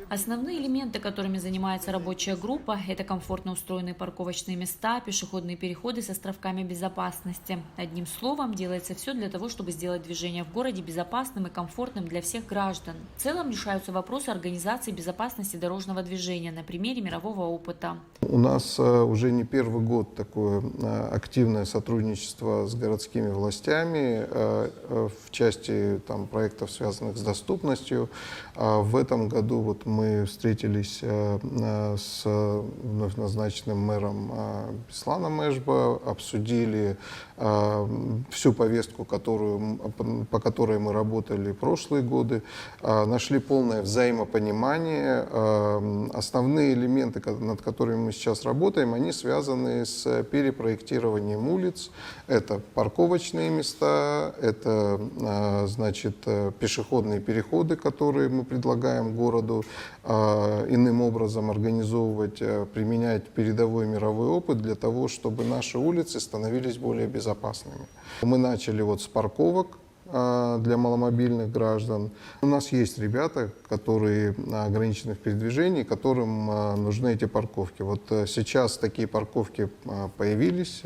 Основные элементы, которыми занимается рабочая группа, это комфортно устроенные парковочные места, пешеходные переходы с островками безопасности. Одним словом, делается все для того, чтобы сделать движение в городе безопасным и комфортным для всех граждан. В целом решаются вопросы организации безопасности дорожного движения на примере мирового опыта. У нас уже не первый год такое активное сотрудничество с городскими властями в части проектов, связанных с доступностью. В этом году мы встретились с вновь назначенным мэром Бесланом Эшба, обсудили всю повестку, по которой мы работали прошлые годы, нашли полное взаимопонимание. Основные элементы, над которыми мы сейчас работаем, они связаны с перепроектированием улиц. Это парковочные места, это пешеходные переходы, которые мы предлагаем городу иным образом организовывать, применять передовой мировой опыт для того, чтобы наши улицы становились более безопасными. Мы начали с парковок для маломобильных граждан. У нас есть ребята, которые ограничены в передвижении, которым нужны эти парковки. Сейчас такие парковки появились,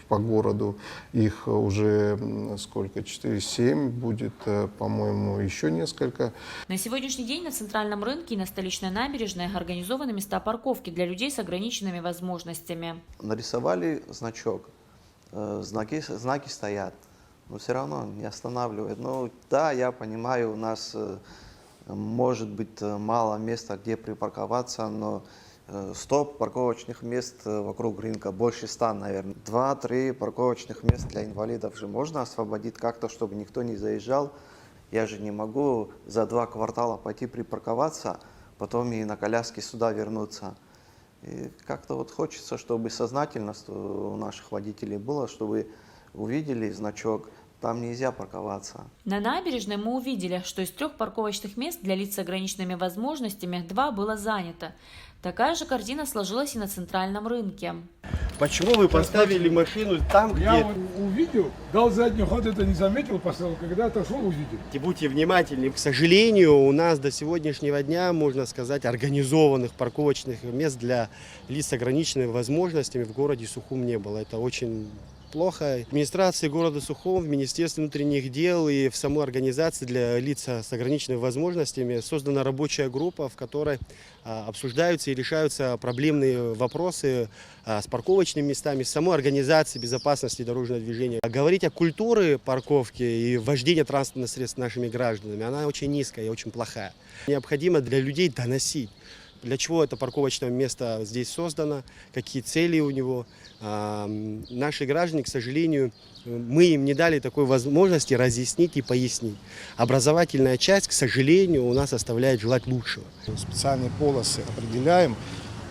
по городу. Их уже 4-7, будет, по-моему, еще несколько. На сегодняшний день на центральном рынке и на столичной набережной организованы места парковки для людей с ограниченными возможностями. Нарисовали значок, знаки стоят. Но все равно не останавливает. Да, я понимаю, у нас может быть мало места, где припарковаться, но 100 парковочных мест вокруг рынка, больше 100, наверное. 2-3 парковочных мест для инвалидов же можно освободить как-то, чтобы никто не заезжал. Я же не могу за 2 квартала пойти припарковаться, потом и на коляске сюда вернуться. И как-то хочется, чтобы сознательность у наших водителей была, чтобы увидели значок, там нельзя парковаться. На набережной мы увидели, что из 3 парковочных мест для лиц с ограниченными возможностями 2 было занято. Такая же картина сложилась и на центральном рынке. Почему вы поставили машину там, где... Я увидел, дал задний ход, это не заметил, поставил, когда отошел, увидел. Будьте внимательны. К сожалению, у нас до сегодняшнего дня, можно сказать, организованных парковочных мест для лиц с ограниченными возможностями в городе Сухум не было. Это очень плохо. В администрации города Сухум, в Министерстве внутренних дел и в самой организации для лиц с ограниченными возможностями создана рабочая группа, в которой обсуждаются и решаются проблемные вопросы с парковочными местами, с самой организацией безопасности дорожного движения. Говорить о культуре парковки и вождения транспортных средств нашими гражданами, она очень низкая и очень плохая. Необходимо для людей доносить, для чего это парковочное место здесь создано, какие цели у него. Наши граждане, к сожалению, мы им не дали такой возможности разъяснить и пояснить. Образовательная часть, к сожалению, у нас оставляет желать лучшего. Специальные полосы определяем.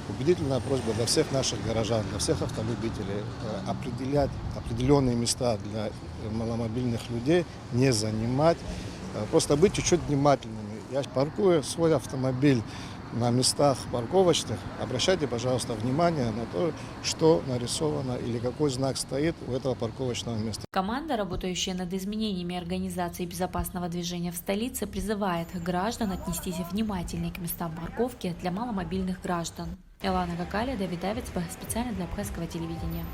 Убедительная просьба для всех наших горожан, для всех автолюбителей определять определенные места для маломобильных людей, не занимать, просто быть чуть-чуть внимательными. Я паркую свой автомобиль на местах парковочных, обращайте, пожалуйста, внимание на то, что нарисовано или какой знак стоит у этого парковочного места. Команда, работающая над изменениями организации безопасного движения в столице, призывает граждан отнестись внимательнее к местам парковки для маломобильных граждан. Элана Гакаля, Давид Давидс, специально для Абхазского телевидения.